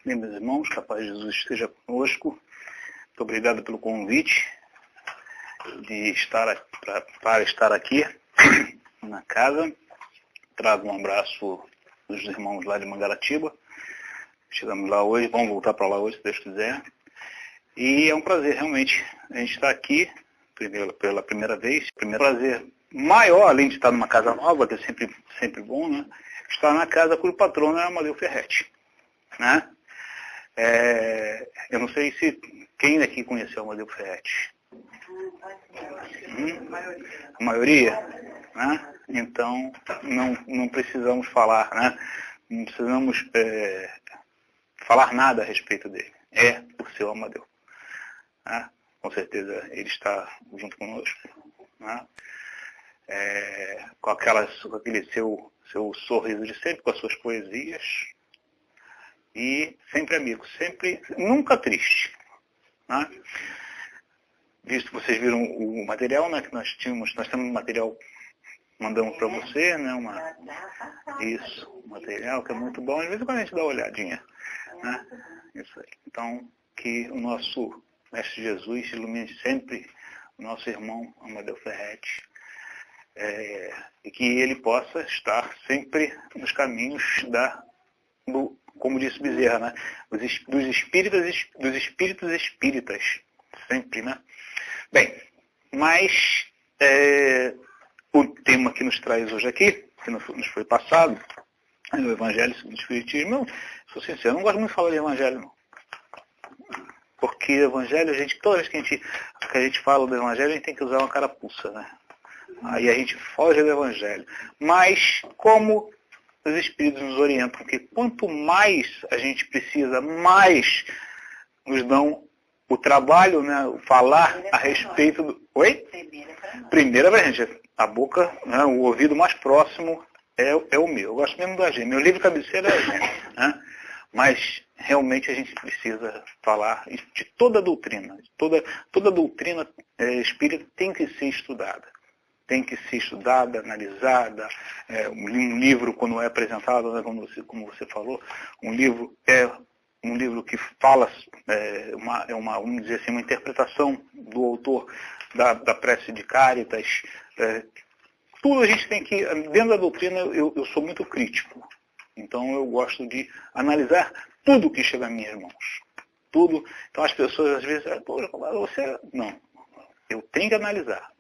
Bem, meus irmãos, que a paz de Jesus esteja conosco. Muito obrigado pelo convite para estar aqui na casa. Trago um abraço dos irmãos lá de Mangaratiba. Chegamos lá hoje, vamos voltar para lá hoje, se Deus quiser. E é um prazer, realmente, a gente estar aqui pela primeira vez. Primeiro prazer maior, além de estar numa casa nova, que é sempre bom, né? Estar na casa cujo patrono é Amadeu Ferretti, né? Eu não sei se quem aqui conheceu Amadeu Ferretti. A maioria? Né? Então, não precisamos falar, né? Não precisamos falar nada a respeito dele. É o seu Amadeu. Né? Com certeza ele está junto conosco. Né? Com aquele seu sorriso de sempre, com as suas poesias. E sempre amigo, nunca triste. Né? Visto que vocês viram o material, né, que nós temos um material, mandamos para você, né, um material que é muito bom, às vezes quando a gente dá uma olhadinha. Né? Isso aí. Então, que o nosso Mestre Jesus ilumine sempre o nosso irmão Amadeu Ferretti, e que ele possa estar sempre nos caminhos como disse Bezerra, né? Dos espíritos espíritas, sempre, né? Bem, mas o tema que nos traz hoje aqui, que nos foi passado, é o Evangelho segundo o Espiritismo. Eu sou sincero, eu não gosto muito de falar de Evangelho, não. Porque Evangelho, toda vez que a gente fala do Evangelho, a gente tem que usar uma carapuça, né? Aí a gente foge do Evangelho. Mas, como os Espíritos nos orientam que quanto mais a gente precisa, mais nos dão o trabalho, né, o falar a respeito do... Oi? Primeira pra gente. A boca, né, o ouvido mais próximo é o meu. Eu gosto mesmo da gente. Meu livro de cabeceira é a gente. Né? Mas realmente a gente precisa falar de toda a doutrina. Toda a doutrina espírita tem que ser estudada. Tem que ser estudada, analisada. Um livro, quando é apresentado, né, como você falou, um livro é um livro que fala, vamos dizer assim, uma interpretação do autor da prece de Cáritas. Tudo a gente tem que, dentro da doutrina, eu sou muito crítico. Então eu gosto de analisar tudo que chega às minhas mãos. Tudo. Então as pessoas às vezes, você... Não. Eu tenho que analisar.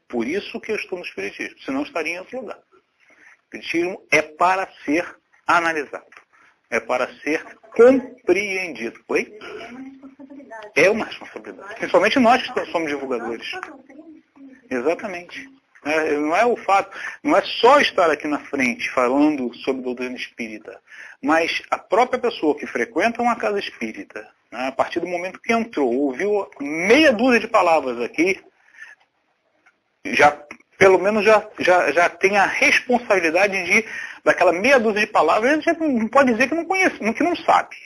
Por isso que eu estou no Espiritismo, senão estaria em outro lugar. O Espiritismo é para ser analisado, é para ser compreendido. Oi? É uma responsabilidade. Principalmente nós que somos divulgadores. Exatamente. Não é o fato, não é só estar aqui na frente falando sobre doutrina espírita, mas a própria pessoa que frequenta uma casa espírita, né, a partir do momento que entrou, ouviu meia dúzia de palavras aqui, pelo menos já tem a responsabilidade daquela meia dúzia de palavras, ele já não pode dizer que não conhece, que não sabe.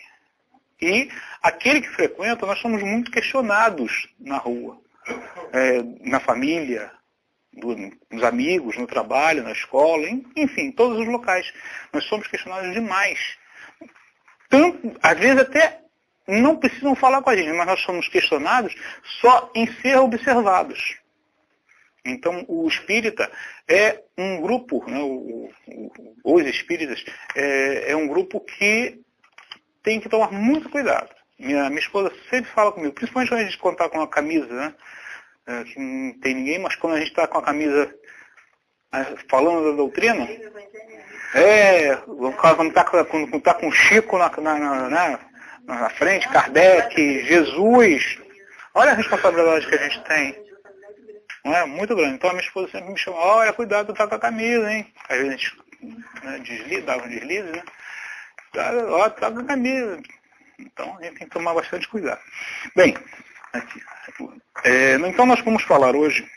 E aquele que frequenta, nós somos muito questionados na rua, na família, nos amigos, no trabalho, na escola, enfim, em todos os locais. Nós somos questionados demais. Às vezes até não precisam falar com a gente, mas nós somos questionados só em ser observados. Então, o espírita é um grupo, né, os espíritas, é um grupo que tem que tomar muito cuidado. Minha esposa sempre fala comigo, principalmente quando a gente contar com uma camisa, né, que não tem ninguém, mas quando a gente está com a camisa falando da doutrina, quando está com Chico na frente, Kardec, Jesus, olha a responsabilidade que a gente tem. Não é? Muito grande. Então a minha esposa sempre me chama, olha, cuidado, tá com a camisa, hein? Às vezes a gente dava um deslize, né? Tá com a camisa. Então a gente tem que tomar bastante cuidado. Bem, aqui. Então nós vamos falar hoje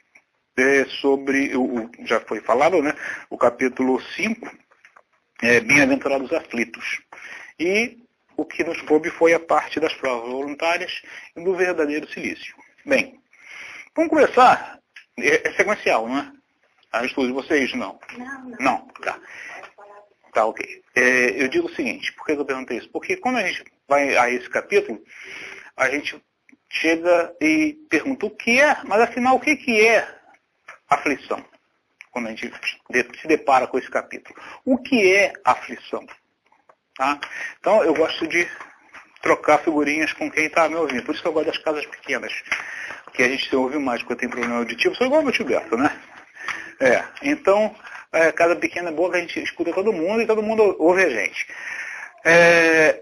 sobre, já foi falado, né? O capítulo 5, Bem-aventurados aflitos. E o que nos coube foi a parte das provas voluntárias e do verdadeiro silício. Bem, vamos começar. É sequencial, não é? A estudo de vocês, não? Não. Tá. Tá, ok. Eu digo o seguinte, por que eu perguntei isso? Porque quando a gente vai a esse capítulo, a gente chega e pergunta o que é, mas afinal o que é aflição? Quando a gente se depara com esse capítulo. O que é aflição? Tá? Então eu gosto de trocar figurinhas com quem está me ouvindo. Por isso que eu gosto das casas pequenas. Que a gente ouve mais quando tem problema auditivo. Sou igual ao meu tio Beto, né? Então, casa pequena é boa que a gente escuta todo mundo e todo mundo ouve a gente.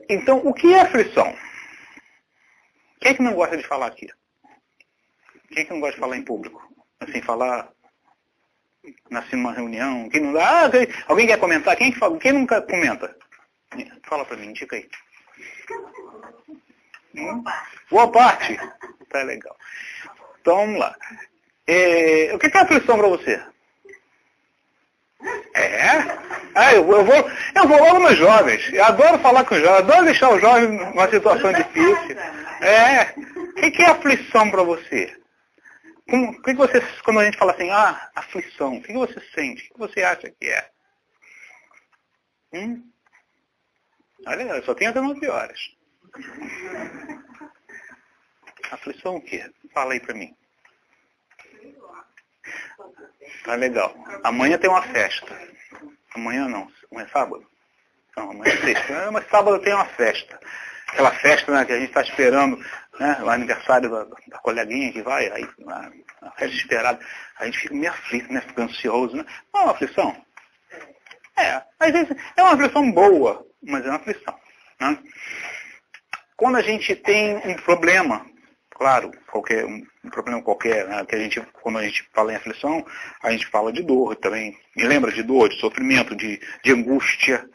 Então, o que é aflição? Quem é que não gosta de falar aqui? Quem é que não gosta de falar em público? Assim, falar numa reunião, quem não dá... alguém quer comentar? Quem nunca comenta? Fala pra mim, dica aí. Boa parte. Tá legal. Então, vamos lá. O que é aflição pra você? Eu vou logo nos jovens. Eu adoro falar com os jovens, adoro deixar os jovens numa situação difícil. O que é aflição para você? O que você, quando a gente fala assim, aflição, o que você sente? O que você acha que é? Olha, só tem até 9 horas. Aflição o quê? Fala aí para mim. Tá legal. Amanhã tem uma festa. Amanhã não. Amanhã é sábado? Não, amanhã é sexta. Mas sábado tem uma festa. Aquela festa, né, que a gente está esperando, né, o aniversário da coleguinha que vai, aí, a festa esperada. A gente fica meio aflito, né, fica ansioso, né? Não é uma aflição? Às vezes é uma aflição boa, mas é uma aflição. Né? Quando a gente tem um problema, claro, um problema qualquer, né, que quando a gente fala em aflição, a gente fala de dor também. Me lembra de dor, de sofrimento, de angústia.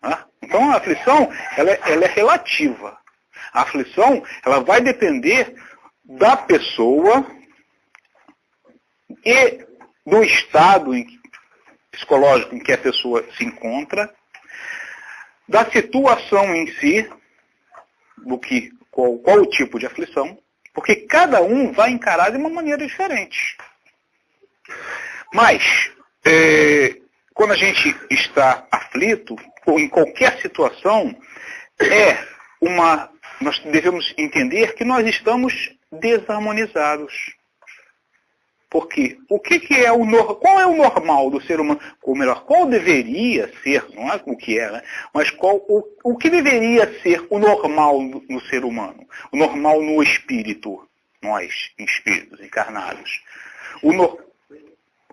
Né? Então a aflição, ela é relativa. A aflição, ela vai depender da pessoa e do estado psicológico em que a pessoa se encontra, da situação em si, qual o tipo de aflição, porque cada um vai encarar de uma maneira diferente. Mas, quando a gente está aflito, ou em qualquer situação, nós devemos entender que nós estamos desarmonizados. Porque qual é o normal do ser humano? Ou melhor, qual deveria ser, não é o que é, né? Mas o que deveria ser o normal no ser humano? O normal no espírito, nós, espíritos encarnados.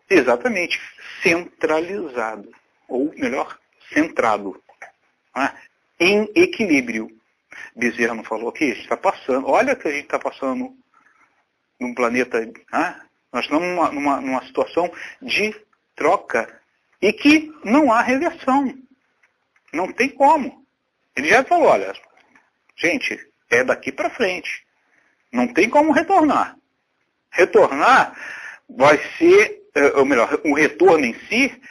Exatamente, centralizado. Ou melhor, centrado. Né? Em equilíbrio. Bezerra não falou aqui? Está passando. Olha que a gente está passando num planeta... Nós estamos numa situação de troca e que não há reversão. Não tem como. Ele já falou, olha, gente, é daqui para frente. Não tem como retornar. Retornar vai ser, ou melhor, o retorno em si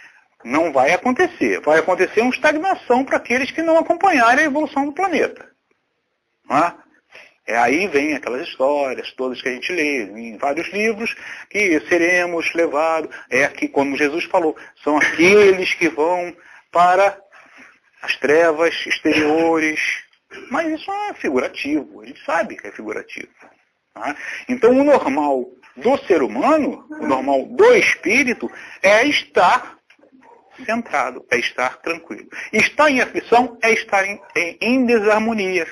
não vai acontecer. Vai acontecer uma estagnação para aqueles que não acompanharem a evolução do planeta. Aí vem aquelas histórias todas que a gente lê em vários livros, que seremos levados, que como Jesus falou, são aqueles que vão para as trevas exteriores. Mas isso é figurativo, a gente sabe que é figurativo. Então o normal do ser humano, o normal do espírito, é estar centrado, é estar tranquilo. Estar em aflição é estar em desarmonia.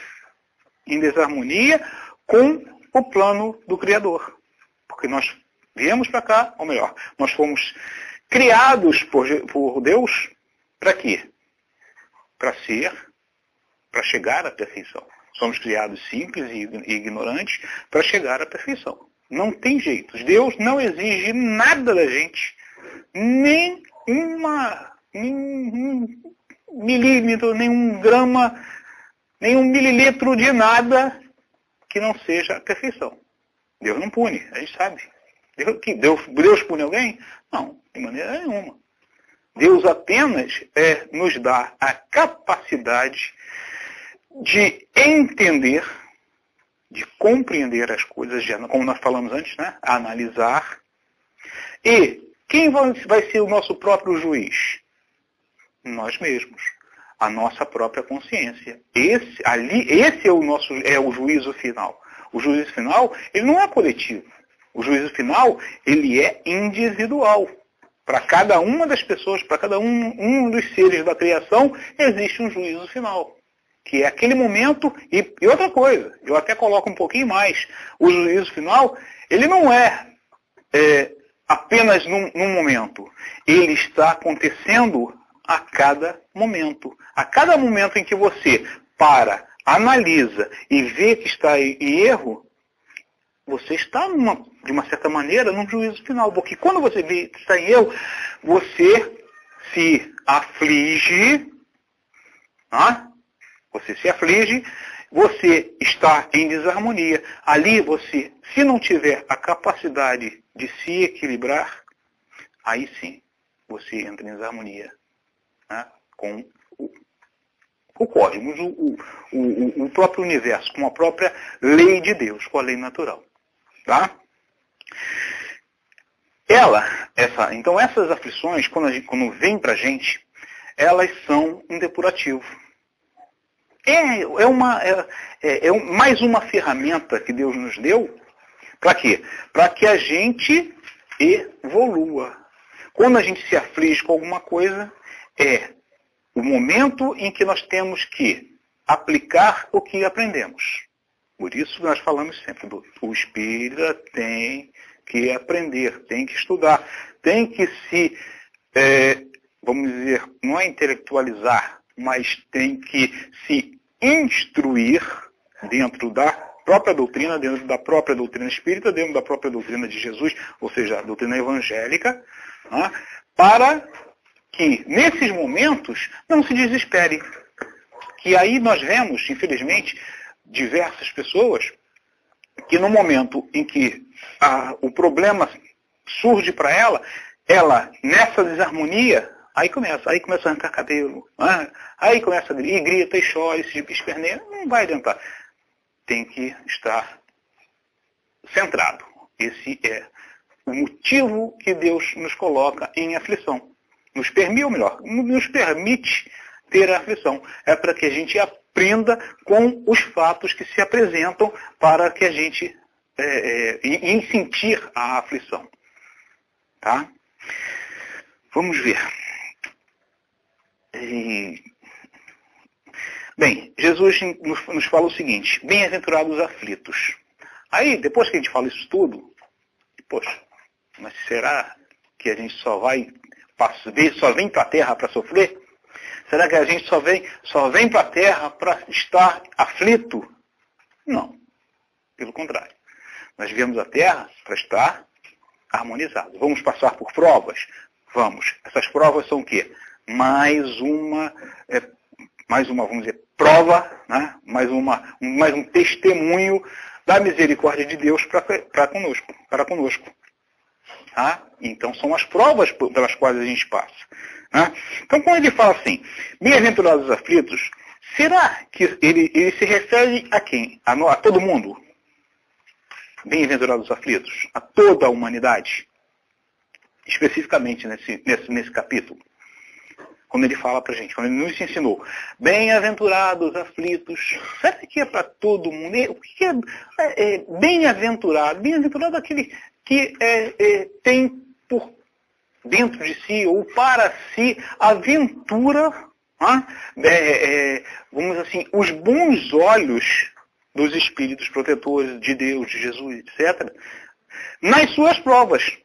Em desarmonia com o plano do Criador. Porque nós viemos para cá, ou melhor, nós fomos criados por Deus para quê? Para chegar à perfeição. Somos criados simples e ignorantes para chegar à perfeição. Não tem jeito. Deus não exige nada da gente, nem um milímetro, nem um grama, nem um mililitro de nada que não seja a perfeição. Deus não pune, a gente sabe. Deus pune alguém? Não, de maneira nenhuma. Deus apenas nos dá a capacidade de entender, de compreender as coisas, como nós falamos antes, né? Analisar. E quem vai ser o nosso próprio juiz? Nós mesmos. A nossa própria consciência. Esse é o juízo final. O juízo final, ele não é coletivo. O juízo final, ele é individual. Para cada uma das pessoas, para cada um dos seres da criação, existe um juízo final. Que é aquele momento, e outra coisa, eu até coloco um pouquinho mais. O juízo final, ele não é apenas num momento. Ele está acontecendo a cada momento. A cada momento em que você para, analisa e vê que está em erro, você está, de uma certa maneira, num juízo final. Porque quando você vê que está em erro, você se aflige, você está em desarmonia. Ali você, se não tiver a capacidade de se equilibrar, aí sim, você entra em desarmonia, né, com o cosmos, o próprio universo, com a própria lei de Deus, com a lei natural. Tá? Então essas aflições, quando vêm para a gente, elas são um depurativo. Mais uma ferramenta que Deus nos deu. Para quê? Para que a gente evolua. Quando a gente se aflige com alguma coisa, é o momento em que nós temos que aplicar o que aprendemos. Por isso nós falamos sempre o espírita tem que aprender, tem que estudar, tem que se, vamos dizer, não é intelectualizar, mas tem que se instruir dentro da própria doutrina, dentro da própria doutrina espírita, dentro da própria doutrina de Jesus, ou seja, a doutrina evangélica, para que nesses momentos não se desespere. Que aí nós vemos, infelizmente, diversas pessoas que no momento em que o problema surge para ela nessa desarmonia, aí começa a arrancar cabelo, aí começa a grita e chora, e se esperneia, não vai adiantar. Tem que estar centrado. Esse é o motivo que Deus nos coloca em aflição. Nos permite ter a aflição. É para que a gente aprenda com os fatos que se apresentam para que a gente sentir a aflição. Tá? Vamos ver. Bem, Jesus nos fala o seguinte: bem-aventurados os aflitos. Aí, depois que a gente fala isso tudo, poxa, mas será que a gente só vem para a Terra para sofrer? Será que a gente só vem para a Terra para estar aflito? Não. Pelo contrário. Nós viemos à Terra para estar harmonizados. Vamos passar por provas? Vamos. Essas provas são o quê? Mais uma, vamos dizer, prova, né? mais um testemunho da misericórdia de Deus para conosco. Tá? Então são as provas pelas quais a gente passa. Né? Então quando ele fala assim, bem-aventurados os aflitos, será que ele se refere a quem? A todo mundo? Bem-aventurados os aflitos? A toda a humanidade? Especificamente nesse capítulo. Quando ele fala para a gente, quando ele nos ensinou, bem-aventurados, aflitos, será que é para todo mundo? O que é bem-aventurado? Bem-aventurado é aquele que tem por dentro de si, ou para si, a aventura, vamos assim, os bons olhos dos espíritos protetores de Deus, de Jesus, etc., nas suas provas.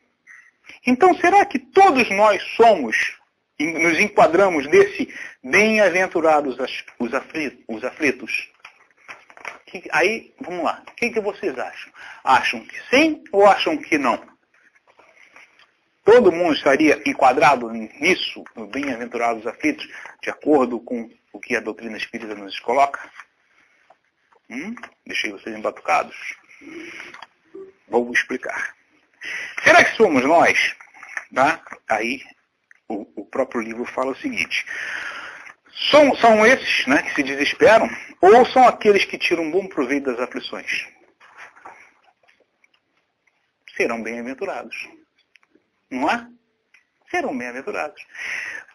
Então, será que todos nós nos enquadramos nesse bem-aventurados os aflitos? Aí, vamos lá. O que vocês acham? Acham que sim ou acham que não? Todo mundo estaria enquadrado nisso, no bem-aventurados aflitos, de acordo com o que a doutrina espírita nos coloca? Deixei vocês embatucados. Vou explicar. Será que somos nós? Tá? Aí, o próprio livro fala o seguinte. São esses, né, que se desesperam, ou são aqueles que tiram bom proveito das aflições? Serão bem-aventurados. Não é? Serão bem-aventurados.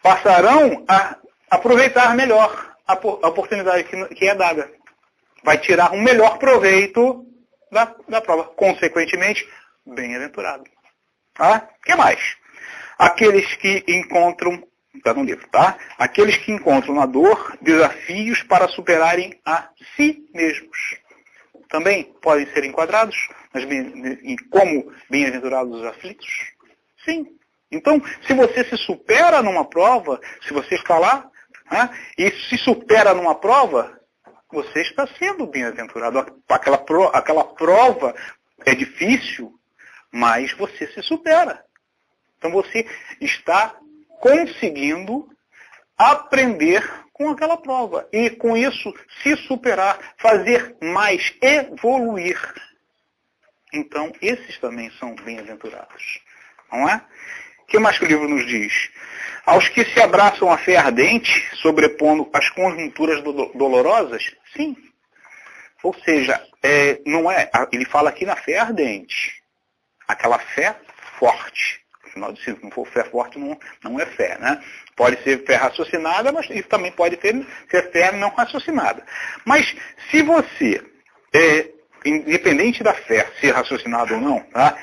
passarão a aproveitar melhor a oportunidade que é dada. Vai tirar um melhor proveito da prova. Consequentemente, bem-aventurado. Tá? O que mais? Aqueles que encontram, está no livro, tá? Aqueles que encontram na dor desafios para superarem a si mesmos. Também podem ser enquadrados como bem-aventurados os aflitos? Sim. Então, se você se supera numa prova, se você está lá, né, e se supera numa prova, você está sendo bem-aventurado. Aquela prova é difícil, mas você se supera. Então você está conseguindo aprender com aquela prova. E com isso, se superar, fazer mais, evoluir. Então, esses também são bem-aventurados. Não é? O que mais que o livro nos diz? Aos que se abraçam à fé ardente, sobrepondo as conjunturas dolorosas, sim. Ou seja, não é, ele fala aqui na fé ardente. Aquela fé forte. Afinal, se não for fé forte, não é fé, né? Pode ser fé raciocinada, mas isso também pode ser fé não raciocinada. Mas se você, independente da fé ser raciocinada ou não, tá?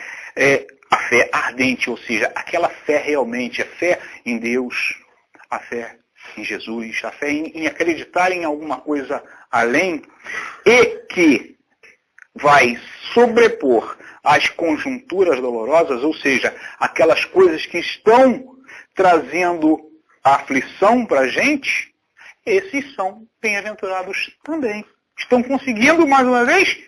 A fé ardente, ou seja, aquela fé realmente, a fé em Deus, a fé em Jesus, a fé em acreditar em alguma coisa além, e que vai sobrepor as conjunturas dolorosas, ou seja, aquelas coisas que estão trazendo aflição para a gente, esses são bem-aventurados também. Estão conseguindo, mais uma vez,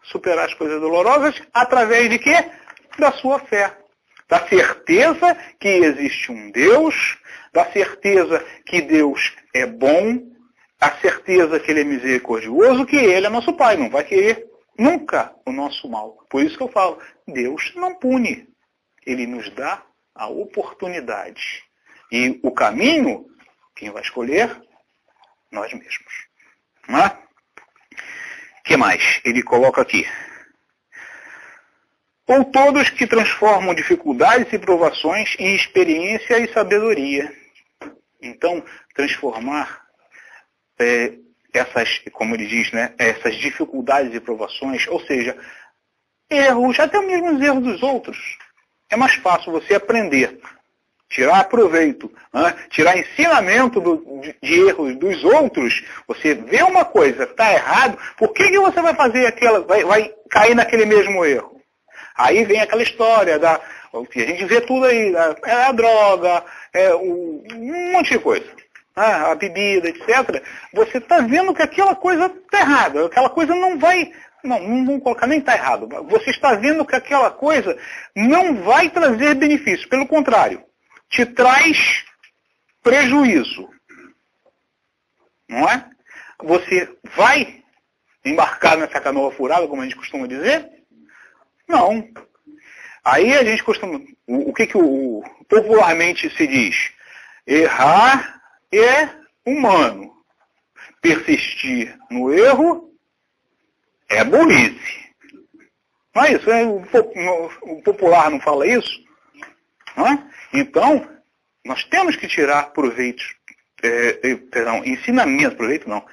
superar as coisas dolorosas através de quê? Da sua fé. Da certeza que existe um Deus, da certeza que Deus é bom, a certeza que Ele é misericordioso, que Ele é nosso Pai, não vai querer nunca o nosso mal. Por isso que eu falo, Deus não pune. Ele nos dá a oportunidade. E o caminho, quem vai escolher? Nós mesmos. Não é? O que mais? Ele coloca aqui. Ou todos que transformam dificuldades e provações em experiência e sabedoria. Então, transformar essas, como ele diz, né, essas dificuldades e provações, ou seja, erros, até mesmo os erros dos outros. É mais fácil você aprender, tirar proveito, né, tirar ensinamento de erros dos outros. Você vê uma coisa, está errado, por que você vai fazer aquela, vai cair naquele mesmo erro? Aí vem aquela história, que a gente vê tudo aí, a droga, um monte de coisa. A bebida, etc. Você está vendo que aquela coisa está errada. Aquela coisa não vai... Não vamos colocar nem está errado. Você está vendo que aquela coisa não vai trazer benefício. Pelo contrário, te traz prejuízo. Não é? Você vai embarcar nessa canoa furada, como a gente costuma dizer? Não. Aí a gente costuma... O que popularmente se diz? Errar é humano. Persistir no erro é burrice. Não é isso? O popular não fala isso? Não é? Então, nós temos que tirar proveitos, ensinamento, proveito não,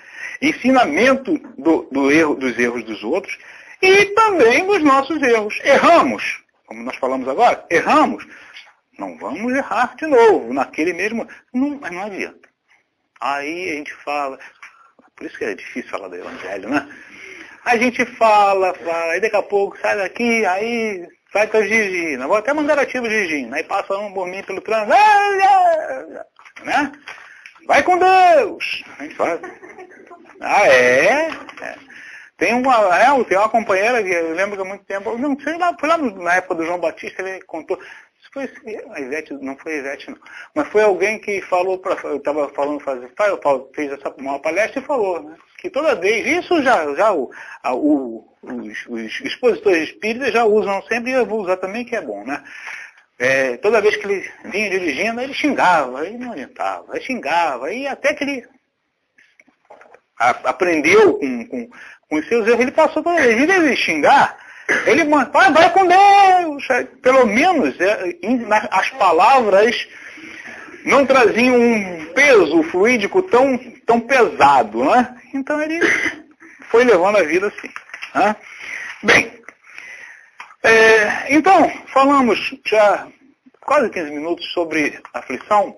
ensinamento dos erros dos outros e também dos nossos erros. Erramos, como nós falamos agora, erramos. Não vamos errar de novo, naquele mesmo... Mas não adianta. Aí a gente fala... Por isso que é difícil falar do Evangelho, né? A gente fala, aí daqui a pouco sai daqui, aí sai com a Gigina. Vou até mandar ativo Gigina. Aí passa um por mim pelo trânsito. Né? Vai com Deus! A gente fala. Tem uma companheira que eu lembro que há muito tempo, não sei lá, foi lá na época do João Batista, ele contou. Foi a Ivete, não foi a Ivete não, mas foi alguém que falou, eu estava falando, fez uma palestra e falou, né, que toda vez, isso os expositores espíritas já usam sempre, e eu vou usar também, que é bom, né? Toda vez que ele vinha dirigindo, ele xingava, ele não adiantava, ele xingava, e até que ele aprendeu com os seus erros, ele passou toda vez, em vez de xingar, ele vai com Deus. Pelo menos as palavras não traziam um peso fluídico tão pesado, né? Então ele foi levando a vida assim. Né? Bem, então falamos já quase 15 minutos sobre aflição.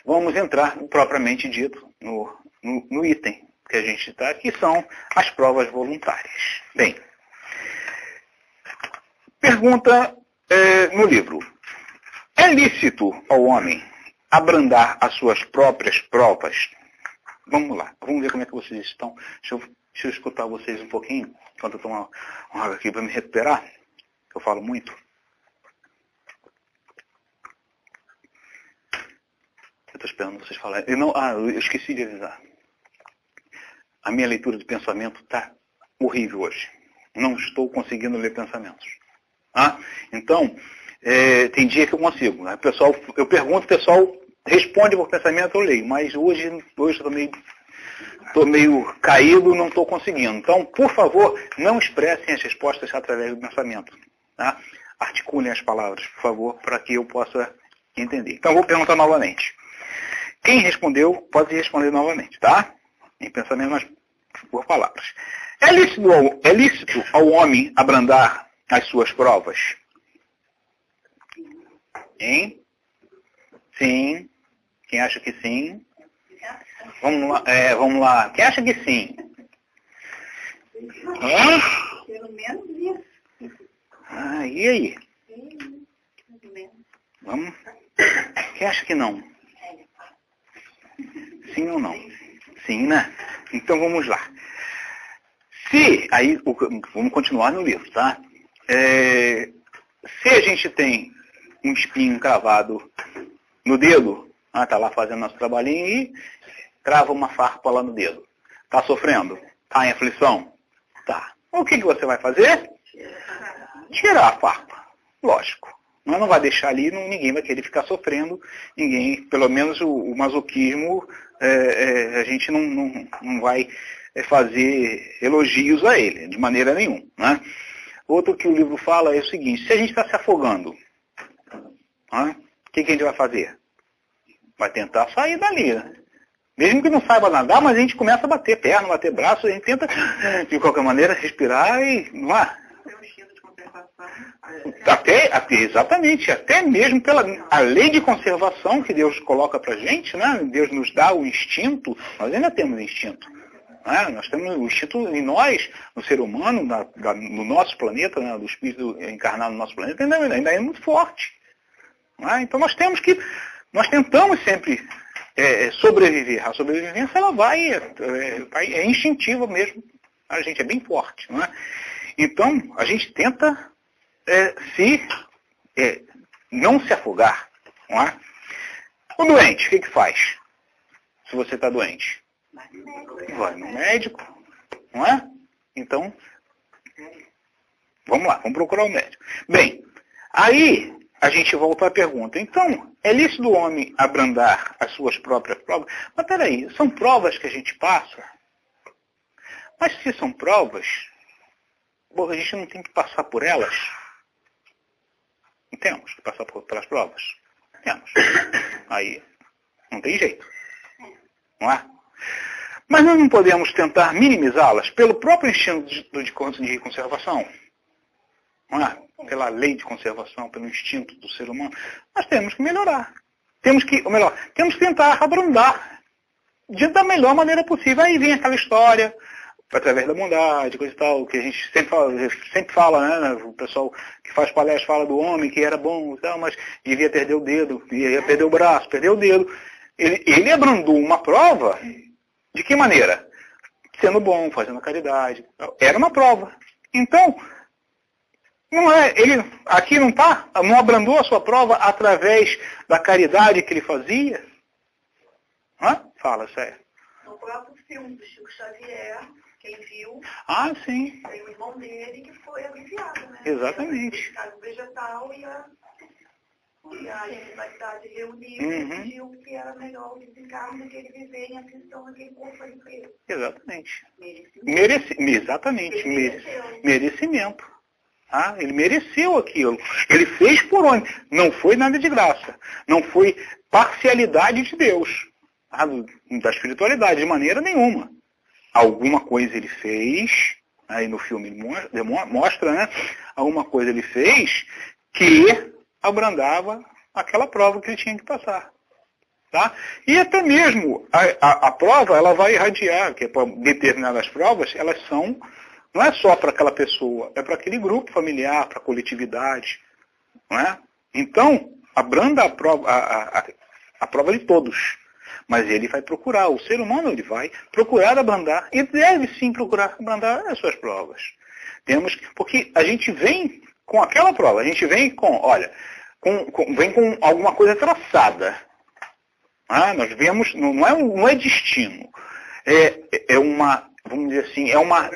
Vamos entrar propriamente dito no item que a gente está, que são as provas voluntárias. Bem, pergunta no livro. É lícito ao homem abrandar as suas próprias provas? Vamos lá, vamos ver como é que vocês estão. Deixa eu escutar vocês um pouquinho, enquanto eu tomo uma água aqui para me recuperar, que eu falo muito. Eu estou esperando vocês falarem. Eu esqueci de avisar. A minha leitura de pensamento está horrível hoje. Não estou conseguindo ler pensamentos. Então, tem dia que eu consigo. Né? Eu pergunto, o pessoal responde por pensamento, eu leio. Mas hoje estou meio caído, não estou conseguindo. Então, por favor, não expressem as respostas através do pensamento. Tá? Articulem as palavras, por favor, para que eu possa entender. Então, vou perguntar novamente. Quem respondeu, pode responder novamente, tá? Em pensamento, mas por palavras. É lícito ao homem abrandar as suas provas? Hein? Sim. Quem acha que sim? Vamos lá. Quem acha que sim? Pelo menos isso. E aí? Vamos? Quem acha que não? Sim ou não? Sim, né? Então vamos lá. Vamos continuar no livro, tá? Se a gente tem um espinho cravado no dedo, tá lá fazendo nosso trabalhinho e crava uma farpa lá no dedo. Tá sofrendo? Tá em aflição? Tá. O que você vai fazer? Tirar a farpa. Lógico. Mas não vai deixar ali, ninguém vai querer ficar sofrendo, ninguém, pelo menos o masoquismo, a gente não vai fazer elogios a ele, de maneira nenhuma. Né? Outro que o livro fala é o seguinte, se a gente está se afogando, o que a gente vai fazer? Vai tentar sair dali. Né? Mesmo que não saiba nadar, mas a gente começa a bater perna, bater braço, a gente tenta, de qualquer maneira, respirar e... Não é? Exatamente, até mesmo pela a lei de conservação que Deus coloca para a gente, né? Deus nos dá o instinto, nós ainda temos instinto. Né? Nós temos o instinto em nós, no ser humano, no nosso planeta, né? Do espírito encarnado no nosso planeta, ainda é muito forte. Né? Então nós tentamos sempre sobreviver. A sobrevivência ela é instintiva mesmo, a gente é bem forte. Né? Então a gente tenta não se afogar. Não é? O doente, o que faz? Se você está doente? Vai no médico. Não é? Então, vamos lá, vamos procurar o médico. Bem, aí a gente volta à pergunta. Então, é lícito do homem abrandar as suas próprias provas? Mas peraí, são provas que a gente passa? Mas se são provas, a gente não tem que passar por elas? Não temos que passar pelas provas? Temos. Aí, não tem jeito. Não é? Mas nós não podemos tentar minimizá-las pelo próprio instinto de conservação? Não é? Pela lei de conservação, pelo instinto do ser humano. Nós temos que melhorar. Temos que tentar abrandar da melhor maneira possível. Aí vem aquela história... através da bondade, coisa e tal, que a gente sempre fala, né? O pessoal que faz palestra fala do homem que era bom e tal, mas devia perder o dedo, ia perder o braço, perdeu o dedo. Ele abrandou uma prova, de que maneira? Sendo bom, fazendo caridade. Era uma prova. Então, ele aqui não abrandou a sua prova através da caridade que ele fazia? Fala, sério. No próprio filme do Chico Xavier, quem viu, sim. tem o irmão dele que foi aliviado, né? Exatamente. O vegetal e a espiritualidade reuniu e decidiu que era melhor o desencarne do que ele viver em aflição naquele corpo ali para ele. Exatamente. Merecimento. Merecimento. Ele mereceu aquilo. Ele fez por onde? Não foi nada de graça. Não foi parcialidade de Deus, tá? Da espiritualidade, de maneira nenhuma. Alguma coisa ele fez, aí no filme mostra, né? Alguma coisa ele fez que abrandava aquela prova que ele tinha que passar. Tá? E até mesmo a prova, ela vai irradiar, que para determinadas provas, elas são, não é só para aquela pessoa, é para aquele grupo familiar, para a coletividade. Não é? Então, abranda a prova de todos. Mas ele vai procurar, o ser humano ele vai procurar abrandar, e deve sim procurar abrandar as suas provas. Porque a gente vem com aquela prova, a gente vem com, olha, vem com alguma coisa traçada. Nós vemos, não é destino, é uma, vamos dizer assim, é uma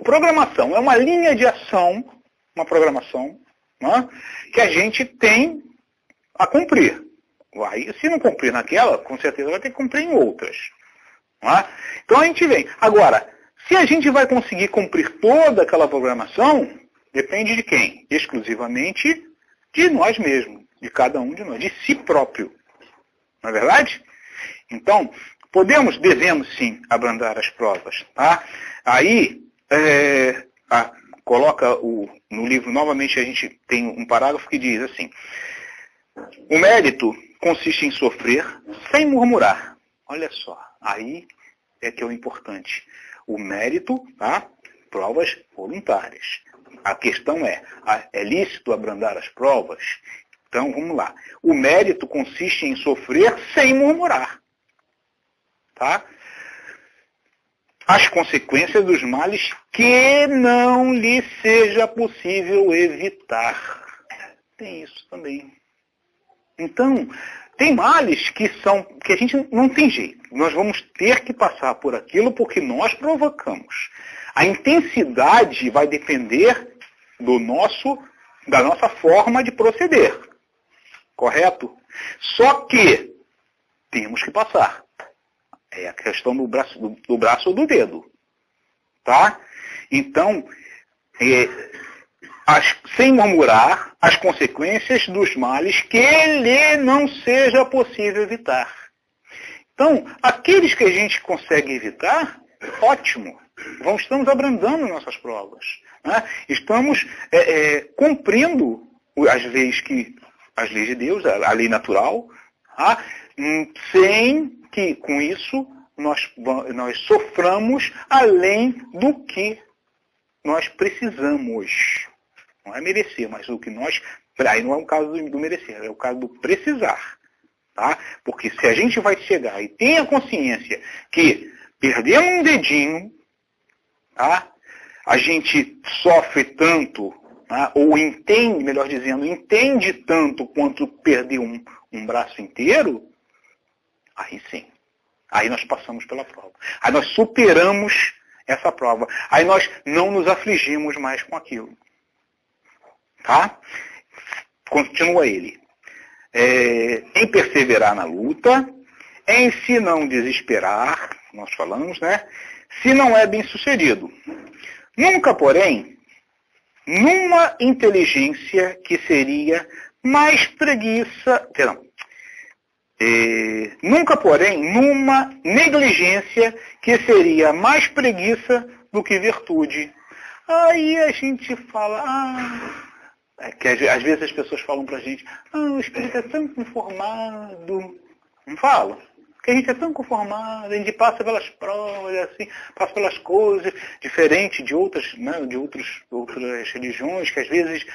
programação, é uma linha de ação, uma programação, que a gente tem a cumprir. Se não cumprir naquela, com certeza vai ter que cumprir em outras. Então a gente vem. Agora, se a gente vai conseguir cumprir toda aquela programação, depende de quem? Exclusivamente de nós mesmos, de cada um de nós, de si próprio. Não é verdade? Então, devemos sim abrandar as provas. Tá? Aí, coloca no livro, novamente, a gente tem um parágrafo que diz assim: o mérito consiste em sofrer sem murmurar. Olha só, aí é que é o importante. O mérito, tá? Provas voluntárias. A questão é lícito abrandar as provas? Então, vamos lá. O mérito consiste em sofrer sem murmurar. Tá? As consequências dos males que não lhe seja possível evitar. Tem isso também. Então, tem males que a gente não tem jeito. Nós vamos ter que passar por aquilo porque nós provocamos. A intensidade vai depender da nossa forma de proceder. Correto? Só que temos que passar. É a questão do braço ou do dedo. Tá? Então, sem murmurar as consequências dos males que lhe não seja possível evitar. Então, aqueles que a gente consegue evitar, ótimo. Estamos abrandando nossas provas. Né? Estamos cumprindo as leis de Deus, a lei natural, tá? Sem que, com isso, nós soframos além do que nós precisamos. Não é merecer, mas o que nós... Aí não é o caso do merecer, é o caso do precisar. Tá? Porque se a gente vai chegar e tem a consciência que perdemos um dedinho, tá? A gente sofre tanto, tá? Ou entende, melhor dizendo, entende tanto quanto perder um braço inteiro, aí sim. Aí nós passamos pela prova. Aí nós superamos essa prova. Aí nós não nos afligimos mais com aquilo. Tá? Continua ele. Em perseverar na luta, em se não desesperar, nós falamos, né? Se não é bem sucedido. Nunca, porém, numa inteligência que seria mais preguiça, nunca, porém, numa negligência que seria mais preguiça do que virtude. Aí a gente fala, que às vezes as pessoas falam pra gente, o espírito é tão conformado. Não falam? Porque a gente é tão conformado, a gente passa pelas provas, assim, passa pelas coisas, diferente de outras, né, de outras religiões, que às vezes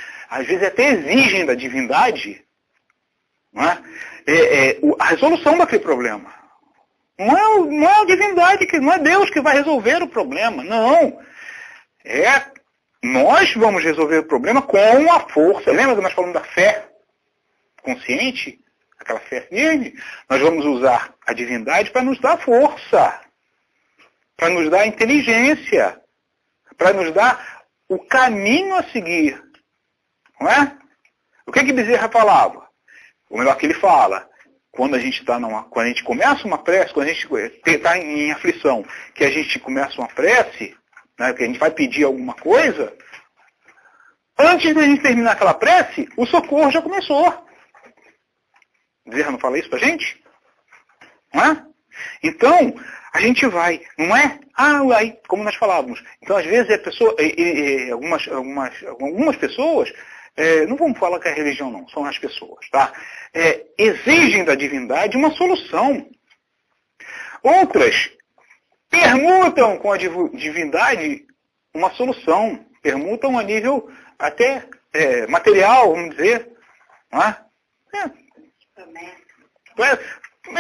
até exigem da divindade, não é? A resolução daquele problema. Não é a divindade, não é Deus que vai resolver o problema, não. Nós vamos resolver o problema com a força. Lembra que nós falamos da fé consciente? Aquela fé firme? Nós vamos usar a divindade para nos dar força, para nos dar inteligência, para nos dar o caminho a seguir. Não é? O que Bezerra falava? Ou melhor que ele fala, quando a gente começa uma prece, quando a gente está em aflição, que a gente começa uma prece, né, que a gente vai pedir alguma coisa, antes de a gente terminar aquela prece, o socorro já começou. Bezerra não fala isso pra gente? Não é? Então, a gente vai, não é? Aí, como nós falávamos. Então, às vezes, a pessoa, algumas pessoas, não vamos falar que é a religião não, são as pessoas, tá? Exigem da divindade uma solução. Outras permutam com a divindade uma solução. Permutam a nível até material, vamos dizer. Não é?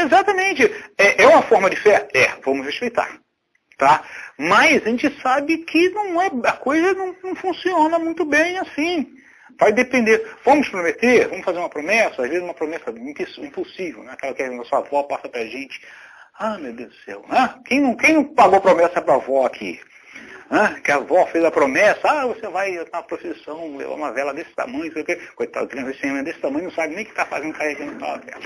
Exatamente. É uma forma de fé? Vamos respeitar. Tá? Mas a gente sabe que a coisa não funciona muito bem assim. Vai depender. Vamos prometer, vamos fazer uma promessa, às vezes uma promessa impossível, né? Aquela que a nossa avó passa pra gente. Meu Deus do céu. Quem não pagou promessa pra avó aqui? Que a avó fez a promessa, você vai na procissão, levar uma vela desse tamanho, sei o quê. Coitado, criança desse tamanho não sabe nem o que está fazendo carregando aquela vela.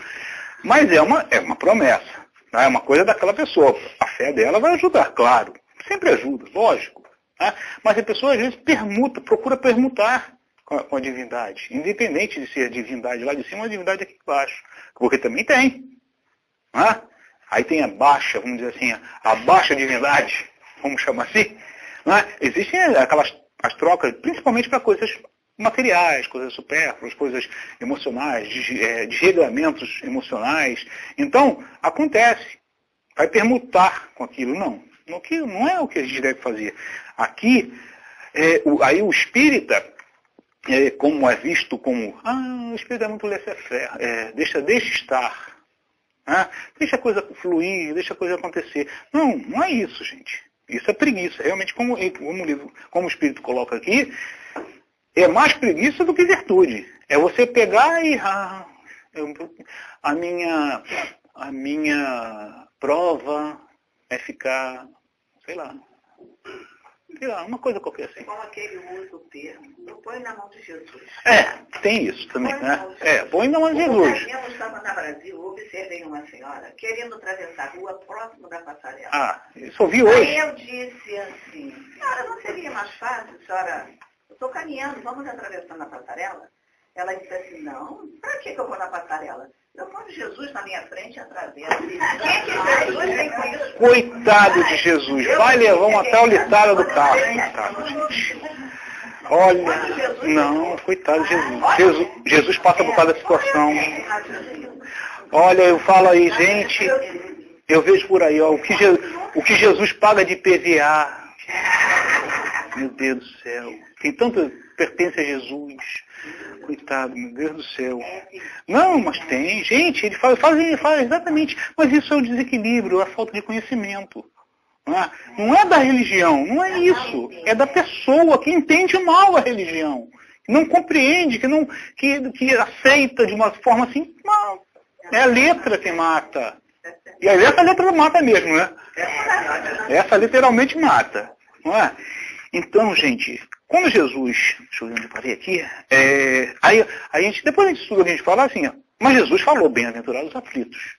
Mas é uma promessa, né? É uma coisa daquela pessoa. A fé dela vai ajudar, claro. Sempre ajuda, lógico. Né? Mas a pessoa às vezes procura permutar com a divindade. Independente de ser a divindade lá de cima ou a divindade aqui embaixo. Porque também tem. Né? Aí tem a baixa, vamos dizer assim, a baixa divindade, vamos chamar assim. Né? Existem as trocas, principalmente para coisas materiais, coisas supérfluas, coisas emocionais, desregramentos emocionais. Então, acontece. Vai permutar com aquilo. Não é o que a gente deve fazer. Aqui, aí o espírita, como é visto como, o espírita é muito laissez-faire, deixa estar. Deixa a coisa fluir, deixa a coisa acontecer. Não é isso, gente. Isso é preguiça. Realmente, como o Espírito coloca aqui, é mais preguiça do que virtude. É você pegar e... a minha prova é ficar, sei lá, uma coisa qualquer assim. Como aquele usa o termo, põe na mão de Jesus. Tem isso também, né? Põe na mão de Jesus. Eu estava no Brasil, observei uma senhora querendo atravessar a rua próximo da passarela. Isso eu vi hoje. Aí eu disse assim, senhora, não seria mais fácil, senhora, eu estou caminhando, vamos atravessar na passarela? Ela disse assim, não, para que eu vou na passarela? Eu ponho Jesus na minha frente e atravesso. Jesus tem com isso? Coitado de Jesus, vai levar uma traulitada do carro. Coitado, gente. Olha, não, coitado de Jesus. Jesus passa por causa da situação. Olha, eu falo aí, gente, eu vejo por aí, o que Jesus paga de PVA. Meu Deus do céu. Tem tanto pertence a Jesus. Coitado, meu Deus do céu. Não, mas tem. Gente, ele fala exatamente. Mas isso é o desequilíbrio, a falta de conhecimento. Não é da religião, não é isso. É da pessoa que entende mal a religião. Que não compreende, que aceita de uma forma assim. É a letra que mata. E aí essa letra mata mesmo, né? Essa literalmente mata. Não é? Então, gente, quando Jesus, deixa eu ver onde eu parei aqui, depois a gente estuda, a gente fala assim, mas Jesus falou, bem-aventurados os aflitos.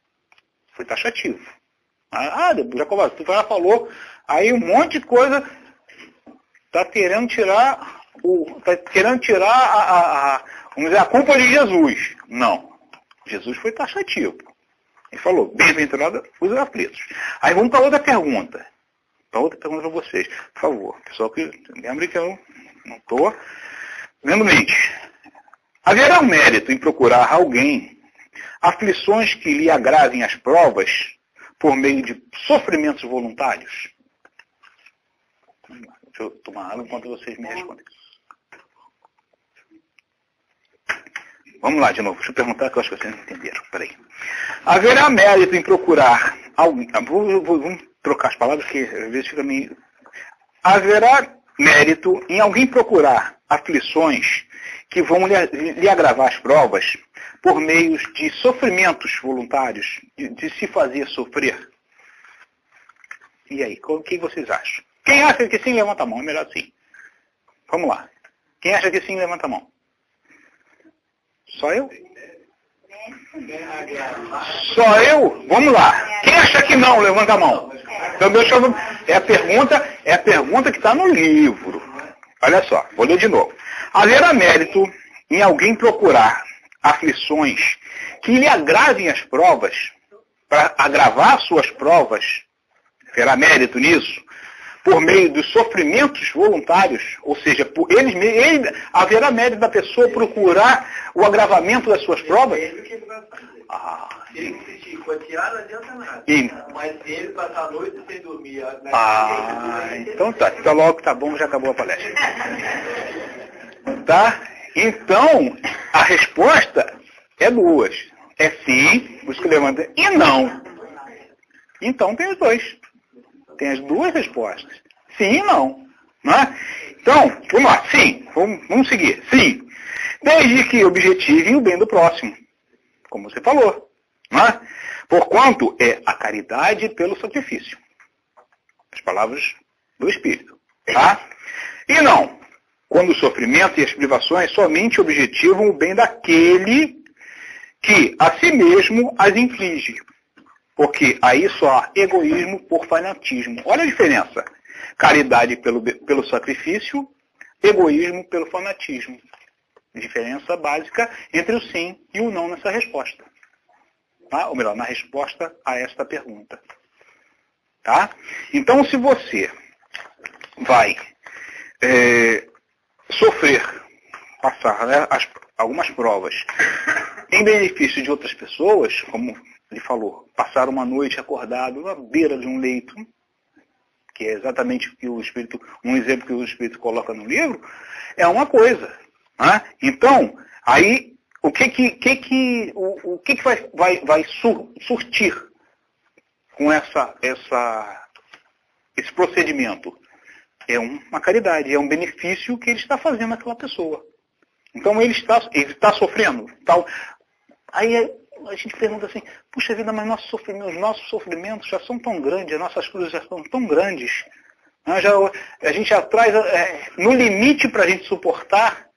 Foi taxativo. Jacob, tu falou, aí um monte de coisa está querendo tirar vamos dizer, a culpa de Jesus. Não. Jesus foi taxativo. Ele falou, bem-aventurados os aflitos. Aí vamos para outra pergunta. Para vocês. Por favor, pessoal, que lembre que eu não estou vendo mente. Haverá um mérito em procurar alguém aflições que lhe agravem as provas por meio de sofrimentos voluntários? Deixa eu tomar água enquanto vocês me respondem. Vamos lá de novo. Deixa eu perguntar que eu acho que vocês não entenderam. Peraí. Haverá mérito em procurar alguém... Vamos trocar as palavras, que às vezes fica meio... Haverá mérito em alguém procurar aflições que vão lhe agravar as provas por meio de sofrimentos voluntários, de se fazer sofrer? E aí, o que vocês acham? Quem acha que sim, levanta a mão. É melhor assim. Vamos lá. Quem acha que sim, levanta a mão. Só eu? Só eu? Vamos lá. Quem acha que não, levanta a mão. Então, é a pergunta que está no livro. Olha só, vou ler de novo. Haverá mérito em alguém procurar aflições que lhe agravem as provas, para agravar suas provas, terá mérito nisso, por meio dos sofrimentos voluntários, ou seja, por haverá mérito da pessoa procurar o agravamento das suas provas? Se ele se chicotear, não adianta nada. Mas se ele passar a noite sem dormir... Então tá. Então logo tá bom, já acabou a palestra. Tá? Então, a resposta é duas. É sim, por isso que levanta, e não. Então tem os dois. Tem as duas respostas. Sim e não. Né? Então, vamos lá. Sim. Vamos seguir. Sim. Desde que objetive o bem do próximo. Como você falou. Né? Porquanto é a caridade pelo sacrifício. As palavras do Espírito. Tá? E não. Quando o sofrimento e as privações somente objetivam o bem daquele que a si mesmo as inflige. Porque aí só há egoísmo por fanatismo. Olha a diferença. Caridade pelo sacrifício, egoísmo pelo fanatismo. Diferença básica entre o sim e o não nessa resposta. Tá? Ou melhor, na resposta a esta pergunta. Tá? Então, se você vai sofrer, passar, né, algumas provas em benefício de outras pessoas, como ele falou, passar uma noite acordado na beira de um leito, que é exatamente o que o Espírito, um exemplo que o Espírito coloca no livro, é uma coisa. Né? Então, aí, o que vai surtir com esse procedimento? É uma caridade, é um benefício que ele está fazendo àquela pessoa. Então, ele está sofrendo. Tal. Aí a gente pergunta assim, puxa vida, mas os nossos sofrimentos já são tão grandes, as nossas cruzes já são tão grandes. A gente já traz no limite para a gente suportar,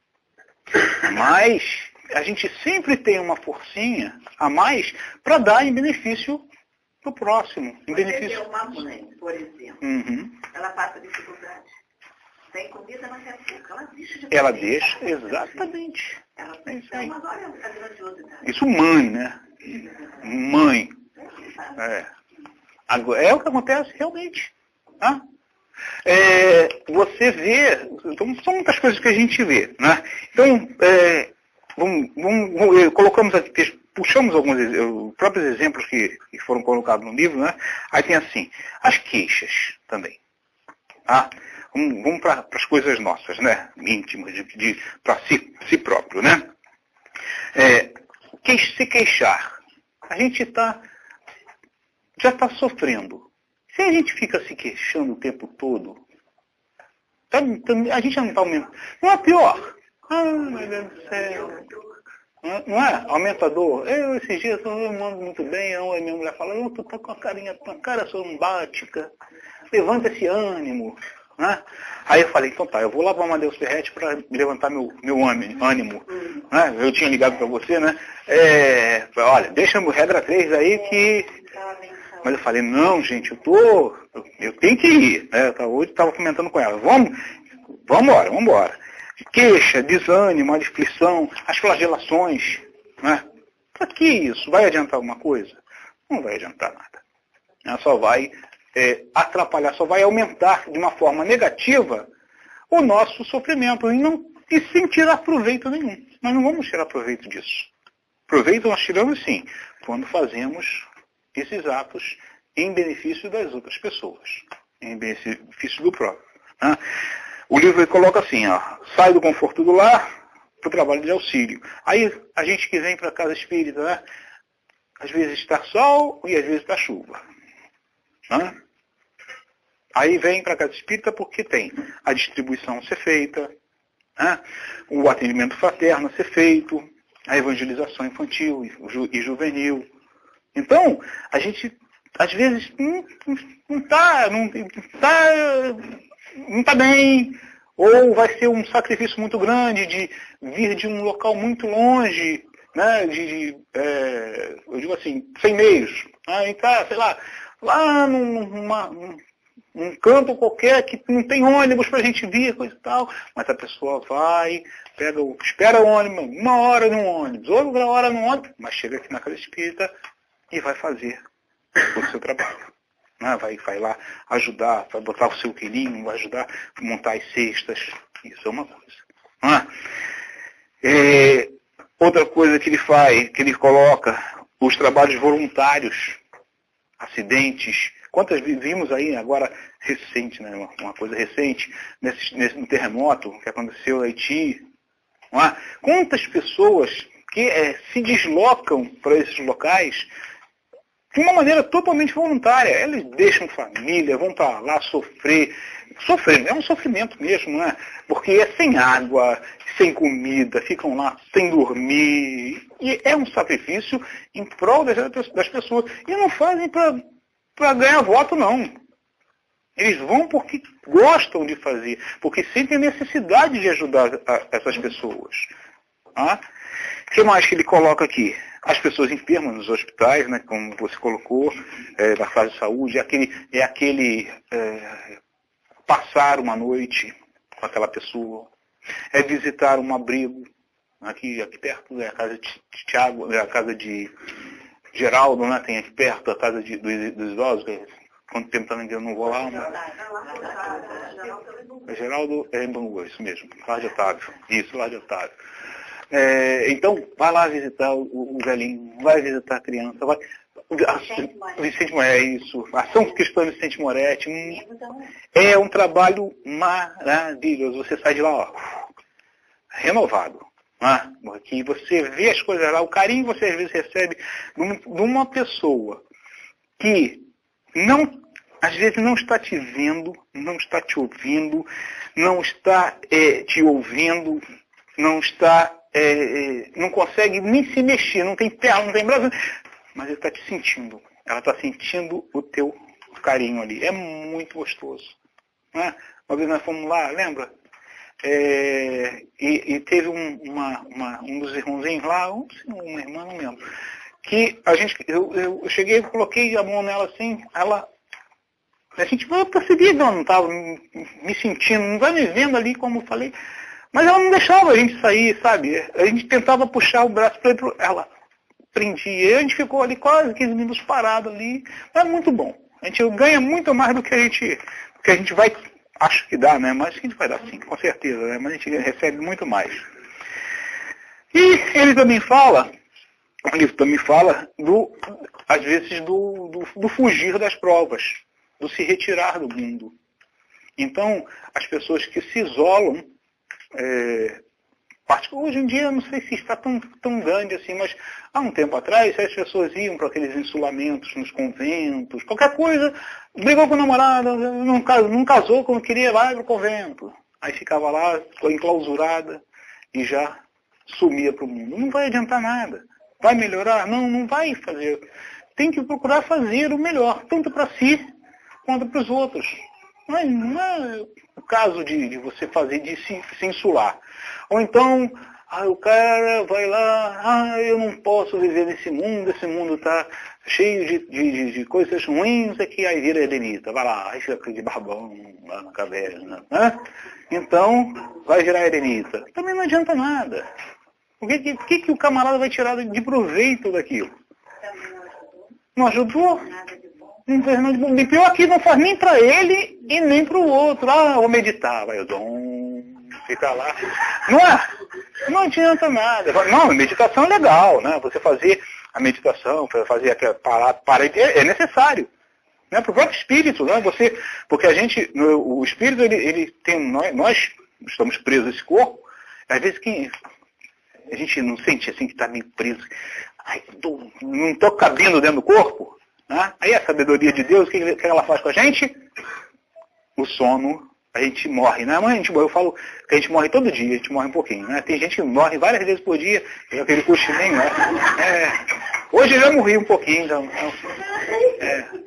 mas a gente sempre tem uma forcinha a mais para dar em benefício do próximo. Em benefício. Uma mãe, por exemplo, ela passa dificuldade. Tem comida, ela quer pouco. Ela deixa de Ela deixa, exatamente. Ela pensa, mas olha a grandiosidade. Isso mãe, né? Mãe. É o que acontece realmente. Tá? Você vê, então, são muitas coisas que a gente vê. Né? Então, colocamos aqui, puxamos alguns próprios exemplos que foram colocados no livro, né? Aí tem assim, as queixas também. Tá? Vamos para as coisas nossas, né? Íntimas, para si próprio, né? Se queixar. A gente já está sofrendo. Se a gente fica se queixando o tempo todo, a gente já não está aumentando. Não é pior. Meu Deus do céu. Não é? Aumenta a dor. Esses dias eu mando muito bem, a minha mulher fala, tu tá com a cara sombática. Levanta esse ânimo. Né? Aí eu falei, então tá, eu vou lá para o Amadeus Ferretti para levantar meu ânimo. Né? Eu tinha ligado para você, né? Olha, deixa a regra 3 aí que... Mas eu falei, não, gente, eu tenho que ir. Né? Hoje estava comentando com ela, vamos embora. Queixa, desânimo, aflição, as flagelações. Né? Para que isso? Vai adiantar alguma coisa? Não vai adiantar nada. Só vai atrapalhar, só vai aumentar de uma forma negativa o nosso sofrimento e sem tirar proveito nenhum. Nós não vamos tirar proveito disso. Proveito nós tiramos sim, quando fazemos esses atos em benefício das outras pessoas, em benefício do próprio. Né? O livro coloca assim, sai do conforto do lar para o trabalho de auxílio. Aí a gente que vem para a casa espírita, né? Às vezes está sol e às vezes está chuva. Né? Aí vem para a casa espírita porque tem a distribuição a ser feita, né? O atendimento fraterno a ser feito, a evangelização infantil e juvenil. Então, a gente, às vezes, não está bem, ou vai ser um sacrifício muito grande de vir de um local muito longe, né? Eu digo assim, sem meios. Né? E tá, sei lá um canto qualquer que não tem ônibus para a gente vir, coisa e tal, mas a pessoa vai, espera o ônibus, 1 hora no ônibus, outra hora no ônibus, mas chega aqui na casa espírita e vai fazer o seu trabalho. Né? Vai lá ajudar, vai botar o seu quilinho, vai ajudar a montar as cestas. Isso é uma coisa. Outra coisa que ele faz, que ele coloca, os trabalhos voluntários, acidentes. Quantas vimos aí agora recente, né? Uma coisa recente, no terremoto que aconteceu no Haiti. Não é? Quantas pessoas que se deslocam para esses locais de uma maneira totalmente voluntária. Eles deixam família, vão para lá sofrer. Sofrer, é um sofrimento mesmo, não é? Porque é sem água, sem comida, ficam lá sem dormir. E é um sacrifício em prol das pessoas. E não fazem para ganhar voto, não. Eles vão porque gostam de fazer, porque sentem necessidade de ajudar essas pessoas. O que mais que ele coloca aqui? As pessoas enfermas nos hospitais, né, como você colocou, na casa de saúde, é aquele passar uma noite com aquela pessoa, é visitar um abrigo, aqui perto, a casa de Tiago, a casa de Geraldo, né, tem aqui perto a casa dos idosos, quanto tempo também eu não vou lá. Geraldo é em Bangu, isso mesmo, lá de Otávio. Isso, lá de Otávio. Então, vai lá visitar o velhinho, vai visitar a criança, vai. Vicente Moretti, isso. Ação Cristã Vicente Moretti. É um trabalho maravilhoso. Você sai de lá, ó, renovado. Que você vê as coisas lá, o carinho que você às vezes recebe de uma pessoa que às vezes não está te vendo, não está te ouvindo, não está te ouvindo, não está, não consegue nem se mexer, não tem perna, não tem braço, mas ele está te sentindo. Ela está sentindo o teu carinho ali. É muito gostoso. Né? Uma vez nós fomos lá, lembra? E teve um dos irmãozinhos lá, uma irmã, não lembro, que eu cheguei e coloquei a mão nela assim, a gente percebia que ela não estava me sentindo, não estava me vendo ali, como eu falei, mas ela não deixava a gente sair, sabe? A gente tentava puxar o braço para ela prendia, e a gente ficou ali quase 15 minutos parado ali, mas é muito bom. A gente ganha muito mais do que a gente vai, acho que dá, né? Mas a gente vai dar sim, com certeza, né? Mas a gente recebe muito mais. E ele também fala, o livro também fala, às vezes, do fugir das provas, do se retirar do mundo. Então, as pessoas que se isolam, hoje em dia, não sei se está tão grande assim, mas há um tempo atrás, as pessoas iam para aqueles insulamentos nos conventos, qualquer coisa, brigou com o namorado, não casou quando queria, vai para o convento. Aí ficava lá, ficou enclausurada e já sumia para o mundo. Não vai adiantar nada. Vai melhorar? Não vai fazer. Tem que procurar fazer o melhor, tanto para si quanto para os outros. Não é o caso de você fazer, de se insular. Ou então, o cara vai lá, eu não posso viver nesse mundo, esse mundo está cheio de coisas ruins, aqui aí vira eremita, vai lá, aí fica de barbão lá na caverna. Né? Então, vai virar eremita. Também não adianta nada. O que o camarada vai tirar de proveito daquilo? Não ajudou? Não fez nada de bom. E pior que não faz nem para ele e nem para o outro. Vou meditar, vai, ficar lá. Não adianta nada. Não, a meditação é legal, né? Você fazer a meditação, fazer aquela parada, é necessário. Né? Para o próprio espírito, né? Porque o espírito, ele tem, nós estamos presos a esse corpo, às vezes a gente não sente assim que está meio preso. Não estou cabendo dentro do corpo. Né? Aí a sabedoria de Deus, o que ela faz com a gente? O sono, a gente morre. Né? Eu falo que a gente morre todo dia, a gente morre um pouquinho. Né? Tem gente que morre várias vezes por dia, e aquele cochilinho, né? Hoje eu já morri um pouquinho. Então,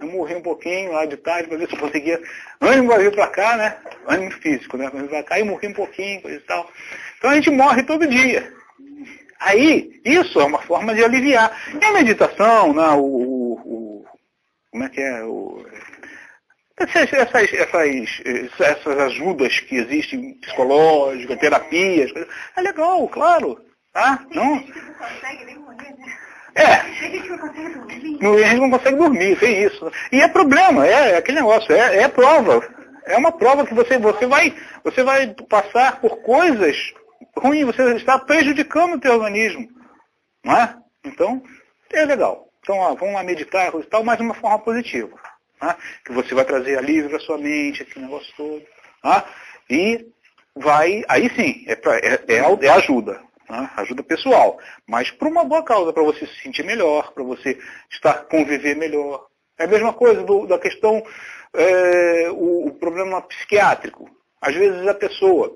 eu morri um pouquinho lá de tarde, para ver se eu conseguia ânimo para vir para cá, né? Ânimo físico, né? Para vir para cá e morri um pouquinho, coisa e tal. Então a gente morre todo dia. Aí, isso é uma forma de aliviar. E a meditação, né, como é que é? Essas ajudas que existem, psicológicas, terapias, é legal, claro. Tá? Não? Tem gente que não consegue nem morrer, né? Tem gente que não consegue dormir. A gente não consegue dormir, tem isso. E é problema, é aquele negócio, é prova. É uma prova que você vai passar por coisas ruins, você está prejudicando o teu organismo. Não é? Então, é legal. Então, vamos lá meditar e tal, mas de uma forma positiva. Tá? Que você vai trazer alívio para sua mente, aquele negócio todo. Tá? E aí sim, é ajuda. Tá? Ajuda pessoal. Mas por uma boa causa, para você se sentir melhor, para você conviver melhor. É a mesma coisa da questão, o problema psiquiátrico. Às vezes a pessoa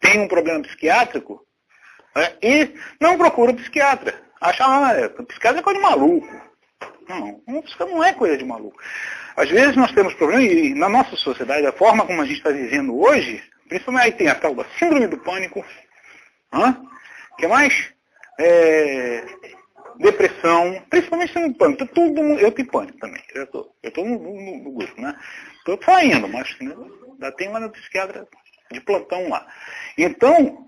tem um problema psiquiátrico e não procura o psiquiatra. Acha, psiquiatra é coisa de maluco. Não, psiquiatra não é coisa de maluco. Às vezes nós temos problemas, e na nossa sociedade, a forma como a gente está vivendo hoje, principalmente aí tem a tal da síndrome do pânico, que mais? Depressão, principalmente síndrome do pânico. Eu tenho pânico também. Eu estou no grupo, né? Estou saindo, mas ainda tem lá no psiquiatra de plantão lá. Então,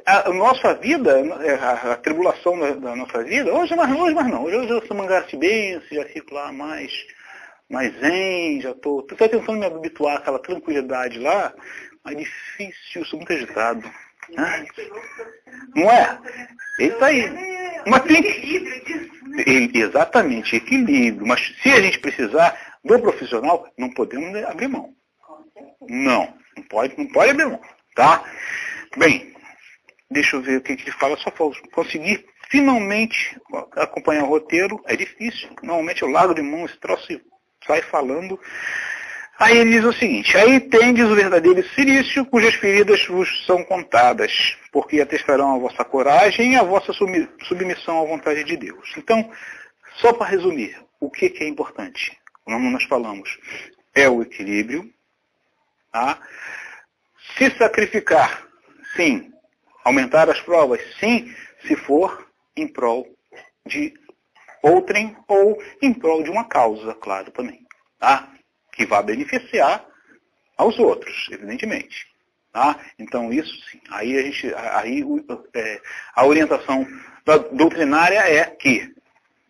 a nossa vida, a tribulação da nossa vida, hoje mais não. Hoje eu sou mangaracibense, já fico lá mais zen, já estou tentando me habituar àquela tranquilidade lá, mas difícil, sou muito agitado. Né? Não é? Isso aí. Mas tem equilíbrio disso, né? Exatamente, equilíbrio. Mas se a gente precisar do profissional, não podemos abrir mão. Não pode abrir mão. Tá? Bem, deixa eu ver o que ele fala. Só conseguir finalmente acompanhar o roteiro é difícil. Normalmente eu largo de mão esse troço e sai falando. Aí ele diz o seguinte: aí tendes o verdadeiro silício, cujas feridas vos são contadas, porque atestarão a vossa coragem e a vossa submissão à vontade de Deus. Então, só para resumir, o que é importante? Como nós falamos, é o equilíbrio, tá? Se sacrificar, sim. Aumentar as provas, sim, se for em prol de outrem ou em prol de uma causa, claro, também. Tá? Que vai beneficiar aos outros, evidentemente. Tá? Então, isso sim. A orientação doutrinária é que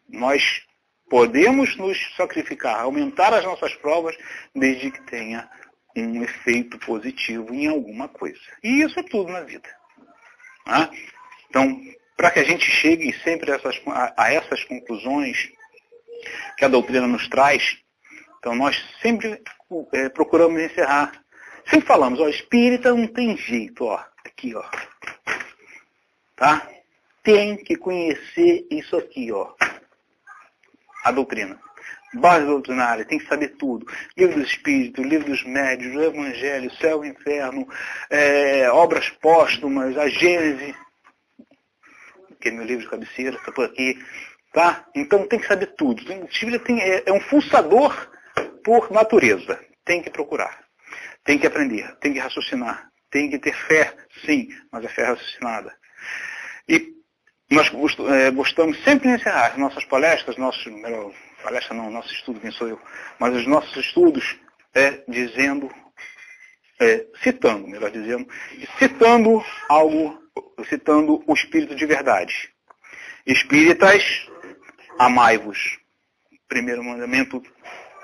nós podemos nos sacrificar, aumentar as nossas provas, desde que tenha um efeito positivo em alguma coisa. E isso é tudo na vida. Tá? Então, para que a gente chegue sempre a essas conclusões que a doutrina nos traz, então nós sempre procuramos encerrar. Sempre falamos, espírita não tem jeito, aqui, tá? Tem que conhecer isso aqui, a doutrina. Base doutrinária, tem que saber tudo. Livro do Espírito, livro dos Médiuns, o Evangelho, Céu e Inferno, obras póstumas, a Gênese, que é meu livro de cabeceira, está por aqui. Tá? Então tem que saber tudo. O Espírito é um fuçador por natureza. Tem que procurar. Tem que aprender, tem que raciocinar. Tem que ter fé, sim, mas é fé raciocinada. E nós gostamos sempre de encerrar as nossas palestras, nosso estudo, quem sou eu, mas os nossos estudos citando o Espírito de verdade. Espíritas, amai-vos. Primeiro mandamento,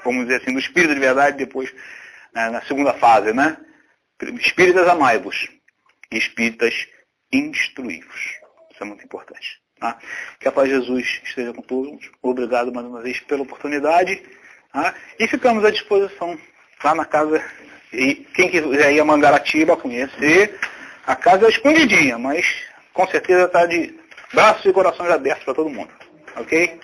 vamos dizer assim, do Espírito de verdade, depois, na segunda fase, né? Espíritas, amai-vos. Espíritas, instruí-vos. Isso é muito importante. Tá? Que a paz de Jesus esteja com todos. Obrigado mais uma vez pela oportunidade. Tá? E ficamos à disposição lá na casa. E quem quiser ir a Mangaratiba conhecer, a casa é escondidinha, mas com certeza está de braços e corações abertos para todo mundo. Ok?